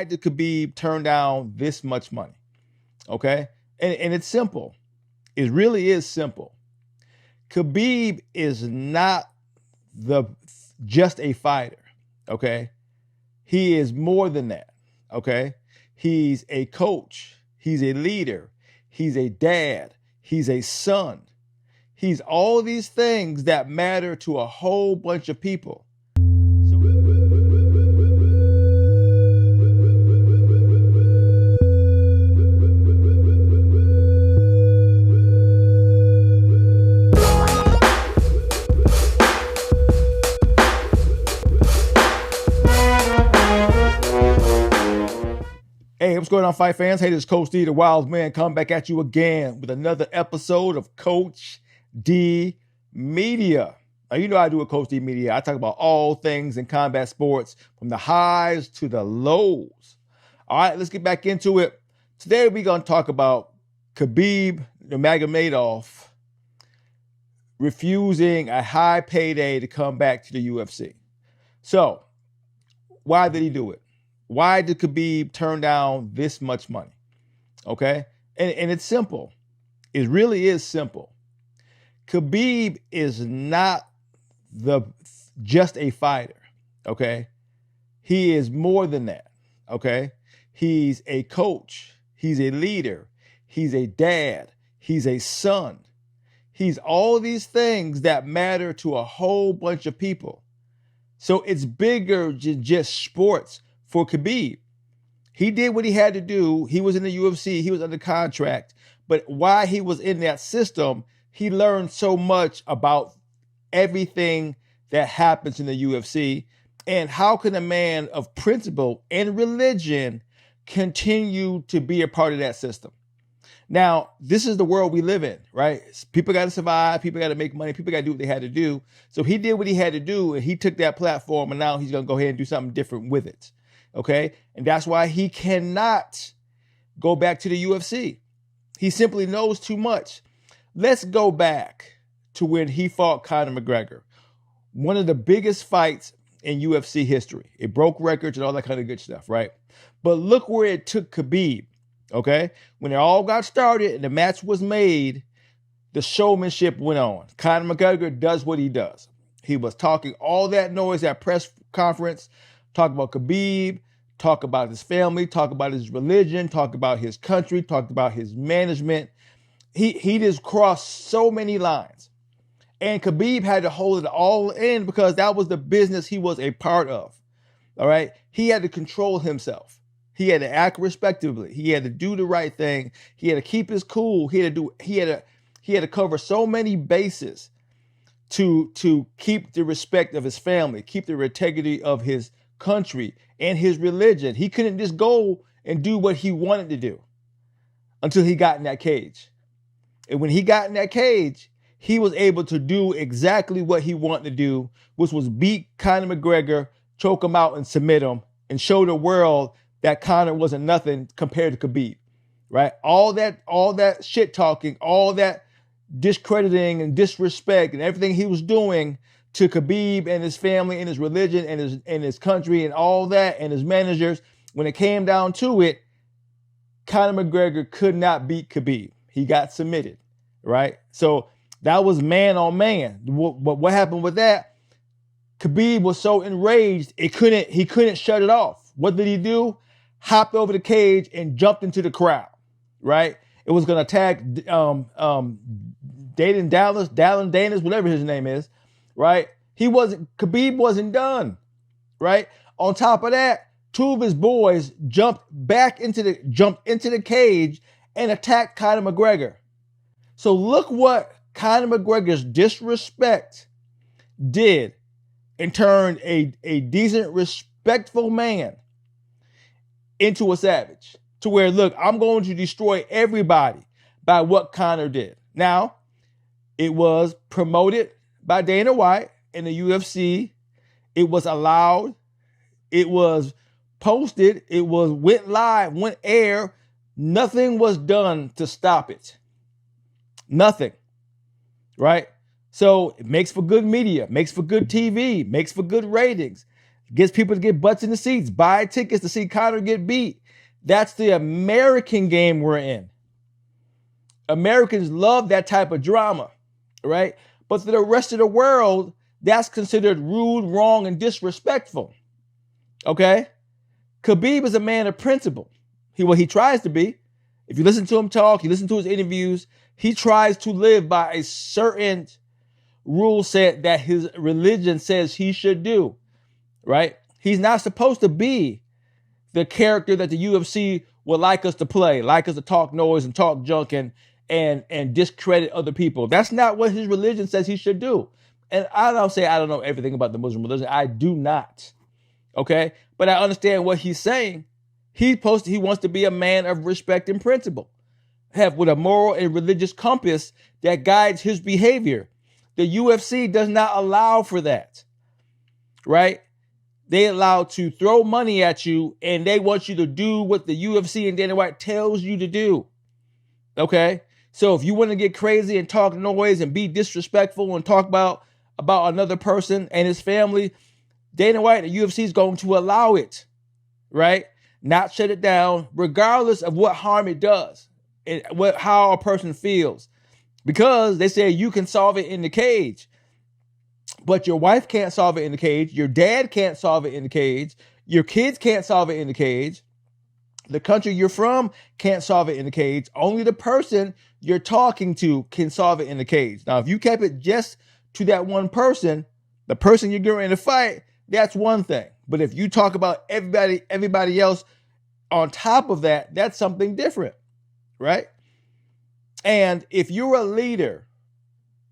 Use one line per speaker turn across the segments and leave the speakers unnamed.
did Khabib turn down this much money? Okay. And it's simple. It really is simple. Khabib is not the just a fighter. Okay. He is more than that. Okay. He's a coach. He's a leader. He's a dad. He's a son. He's all these things that matter to a whole bunch of people. Hey, what's going on, fight fans? Hey, this is Coach D, the Wild Man, coming back at you again with another episode of Coach D Media. Now, you know I do a Coach D Media. I talk about all things in combat sports, from the highs to the lows. All right, let's get back into it. Today, we're going to talk about Khabib Nurmagomedov refusing a high payday to come back to the UFC. So, why did he do it? Why did Khabib turn down this much money? Okay. And it's simple. It really is simple. Khabib is not just a fighter. Okay. He is more than that. Okay. He's a coach. He's a leader. He's a dad. He's a son. He's all these things that matter to a whole bunch of people. So it's bigger than just sports. For Khabib, he did what he had to do. He was in the UFC. He was under contract. But while he was in that system, he learned so much about everything that happens in the UFC. And how can a man of principle and religion continue to be a part of that system? Now, this is the world we live in, right? People got to survive. People got to make money. People got to do what they had to do. So he did what he had to do, and he took that platform, and now he's going to go ahead and do something different with it. Okay. And that's why he cannot go back to the UFC. He simply knows too much. Let's go back to when he fought Conor McGregor, one of the biggest fights in UFC history. It broke records and all that kind of good stuff, right? But look where it took Khabib. Okay. When it all got started and the match was made, the showmanship went on. Conor McGregor does what he does. He was talking all that noise at press conference, talk about Khabib, talk about his family, talk about his religion, talk about his country, talk about his management. He just crossed so many lines. And Khabib had to hold it all in because that was the business he was a part of. All right. He had to control himself. He had to act respectably. He had to do the right thing. He had to keep his cool. He had to cover so many bases to keep the respect of his family, keep the integrity of his country and his religion. He couldn't just go and do what he wanted to do until he got in that cage. And when he got in that cage, he was able to do exactly what he wanted to do, which was beat Conor McGregor, choke him out and submit him, and show the world that Conor wasn't nothing compared to Khabib, right? All that shit talking, all that discrediting and disrespect and everything he was doing to Khabib and his family and his religion and his country and all that and his managers, when it came down to it, Conor McGregor could not beat Khabib. He got submitted, right? So that was man on man. But what happened with that? Khabib was so enraged, he couldn't shut it off. What did he do? Hopped over the cage and jumped into the crowd, right? It was going to attack Dayton Danis, whatever his name is, right? Khabib wasn't done, right? On top of that, two of his boys jumped into the cage and attacked Conor McGregor. So look what Conor McGregor's disrespect did and turned a decent, respectful man into a savage. To where, look, I'm going to destroy everybody by what Conor did. Now, it was promoted by Dana White in the UFC. It was allowed. It was posted. It went live, went air. Nothing was done to stop it. Nothing. Right? So it makes for good media, makes for good TV, makes for good ratings. gets people to get butts in the seats, buy tickets to see Conor get beat. That's the American game we're in. Americans love that type of drama, right? But to the rest of the world, that's considered rude, wrong, and disrespectful. Okay? Khabib is a man of principle. He tries to be. If you listen to him talk, you listen to his interviews, he tries to live by a certain rule set that his religion says he should do, right? He's not supposed to be the character that the UFC would like us to play, like us to talk noise and talk junk and discredit other people. That's not what his religion says he should do. And I don't say I don't know everything about the Muslim religion. I do not. Okay? But I understand what he's saying. He wants to be a man of respect and principle, with a moral and religious compass that guides his behavior. The UFC does not allow for that, right? They allow to throw money at you, and they want you to do what the UFC and Dana White tells you to do, okay? So if you want to get crazy and talk noise and be disrespectful and talk about another person and his family, Dana White and the UFC is going to allow it, right? Not shut it down, regardless of what harm it does and how a person feels. Because they say you can solve it in the cage, but your wife can't solve it in the cage. Your dad can't solve it in the cage. Your kids can't solve it in the cage. The country you're from can't solve it in the cage. Only the person you're talking to can solve it in the cage. Now, if you kept it just to that one person, the person you're getting to fight, that's one thing. But if you talk about everybody else on top of that, that's something different, right? And if you're a leader,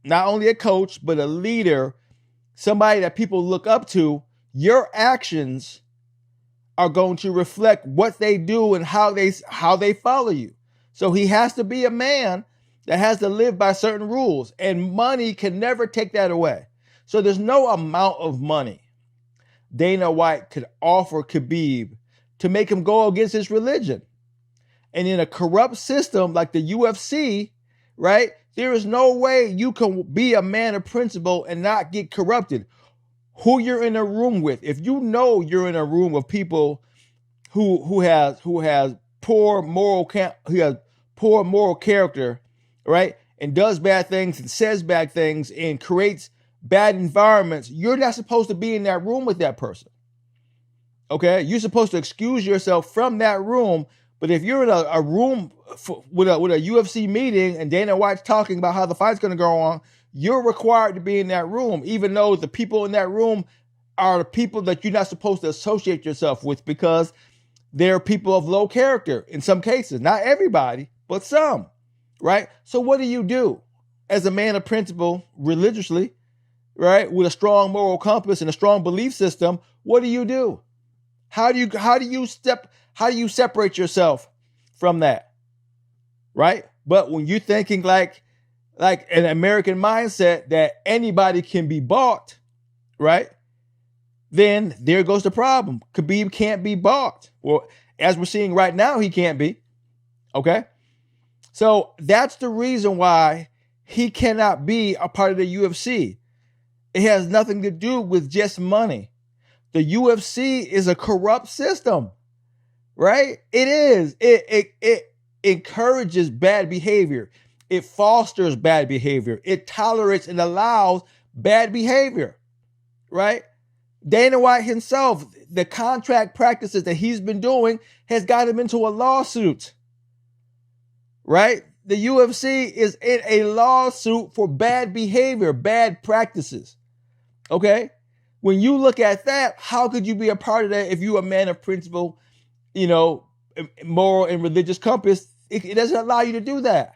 not only a coach, but a leader, somebody that people look up to, your actions are going to reflect what they do and how they follow you. So he has to be a man that has to live by certain rules, and money can never take that away. So there's no amount of money Dana White could offer Khabib to make him go against his religion. And in a corrupt system like the UFC, right, there is no way you can be a man of principle and not get corrupted. Who you're in a room with, if you know you're in a room of people who has poor moral character, right, and does bad things and says bad things and creates bad environments, you're not supposed to be in that room with that person. Okay, you're supposed to excuse yourself from that room. But if you're in a room with a UFC meeting and Dana White's talking about how the fight's going to go on, you're required to be in that room, even though the people in that room are the people that you're not supposed to associate yourself with because they're people of low character in some cases. Not everybody, but some, right? So what do you do as a man of principle religiously, right, with a strong moral compass and a strong belief system? What do you do? How do you separate yourself from that, right? But when you're thinking like an American mindset that anybody can be bought, right? Then there goes the problem. Khabib can't be bought. Well, as we're seeing right now, he can't be, okay? So that's the reason why he cannot be a part of the UFC. It has nothing to do with just money. The UFC is a corrupt system, right? It is. It encourages bad behavior. It fosters bad behavior. It tolerates and allows bad behavior, right? Dana White himself, the contract practices that he's been doing has got him into a lawsuit, right? The UFC is in a lawsuit for bad behavior, bad practices, okay? When you look at that, how could you be a part of that if you're a man of principle, moral and religious compass? It doesn't allow you to do that,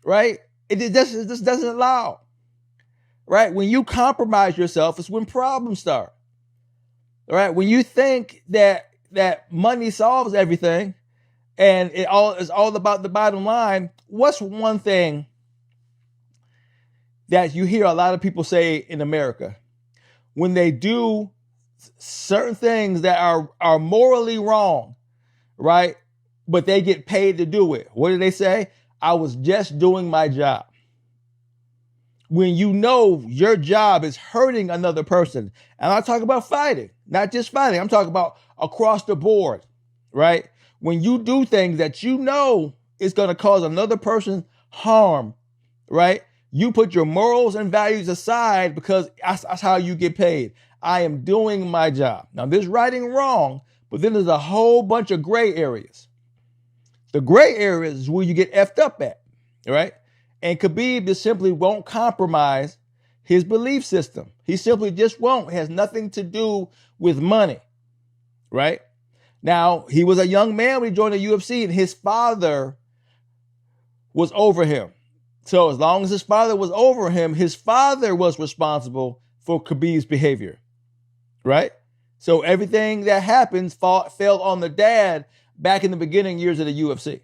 right? It just doesn't allow, right? When you compromise yourself, it's when problems start, right? When you think that money solves everything and it's all about the bottom line, what's one thing that you hear a lot of people say in America? When they do certain things that are morally wrong, right? But they get paid to do it. What do they say? I was just doing my job. when you know your job is hurting another person. And I'm talking about fighting, not just fighting. I'm talking about across the board, right? When you do things that you know is going to cause another person harm, right? You put your morals and values aside because that's how you get paid. I am doing my job. Now, there's right and wrong, but then there's a whole bunch of gray areas. The gray areas is where you get effed up at, right? And Khabib just simply won't compromise his belief system. He simply just won't. It has nothing to do with money, right? Now, he was a young man when he joined the UFC, and his father was over him. So as long as his father was over him, his father was responsible for Khabib's behavior, right? So everything that happens fell on the dad back in the beginning years of the UFC,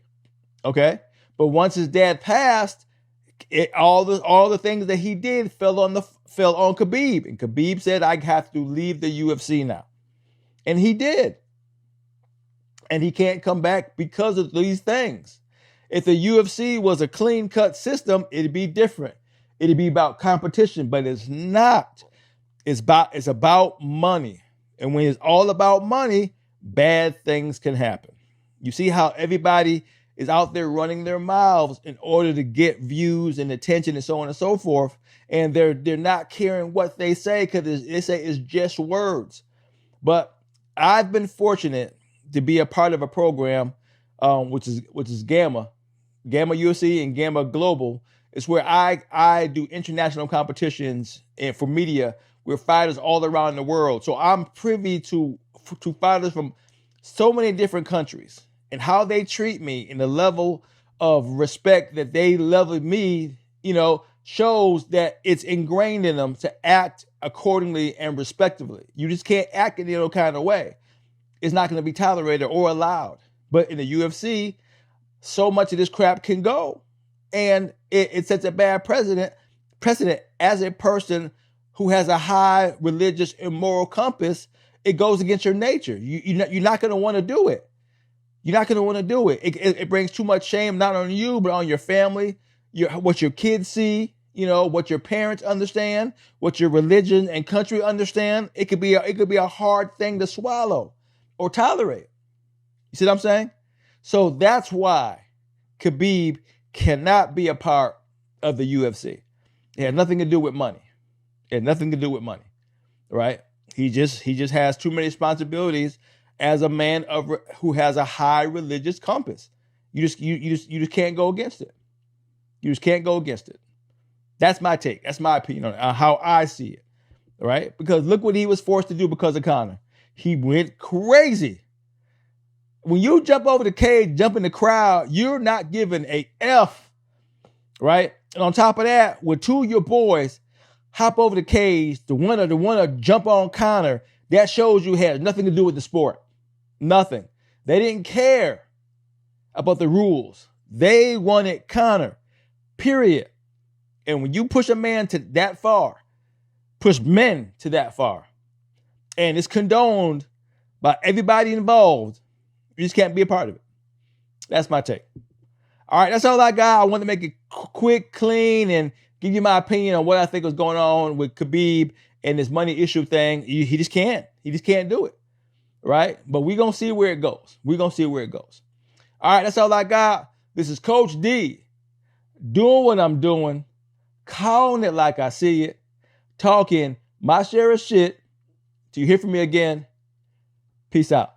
okay? But once his dad passed, all the things that he did fell on Khabib, and Khabib said, "I have to leave the UFC now," and he did, and he can't come back because of these things. If the UFC was a clean-cut system, it'd be different. It'd be about competition, but it's not. It's about money, and when it's all about money, bad things can happen. You see how everybody is out there running their mouths in order to get views and attention and so on and so forth. And they're not caring what they say because they say it's just words. But I've been fortunate to be a part of a program, which is Gamma UFC and Gamma Global. It's where I do international competitions and for media with fighters all around the world. So I'm privy to fighters from so many different countries. And how they treat me and the level of respect that they level me, shows that it's ingrained in them to act accordingly and respectively. You just can't act in any kind of way. It's not going to be tolerated or allowed. But in the UFC, so much of this crap can go. And it sets a bad precedent as a person who has a high religious and moral compass. It goes against your nature. You're not going to want to do it. You're not going to want to do it. It brings too much shame, not on you, but on your family, what your kids see, what your parents understand, what your religion and country understand. It could be a hard thing to swallow or tolerate. You see what I'm saying? So that's why Khabib cannot be a part of the UFC. It had nothing to do with money. Right? He just has too many responsibilities as a man who has a high religious compass. You just can't go against it. You just can't go against it. That's my take. That's my opinion on how I see it. Right? Because look what he was forced to do because of Conor. He went crazy. When you jump over the cage, jump in the crowd, you're not giving a F. Right? And on top of that, when two of your boys hop over the cage, the one to jump on Conor, that shows you has nothing to do with the sport. Nothing. They didn't care about the rules. They wanted Conor, period. And when you push a man to that far, push men to that far, and it's condoned by everybody involved, you just can't be a part of it. That's my take. All right, that's all I got. I want to make it quick, clean, and give you my opinion on what I think was going on with Khabib and this money issue thing. He just can't. He just can't do it. Right? But we're going to see where it goes. All right, that's all I got. This is Coach D doing what I'm doing, calling it like I see it, talking my share of shit. Till you hear from me again, peace out.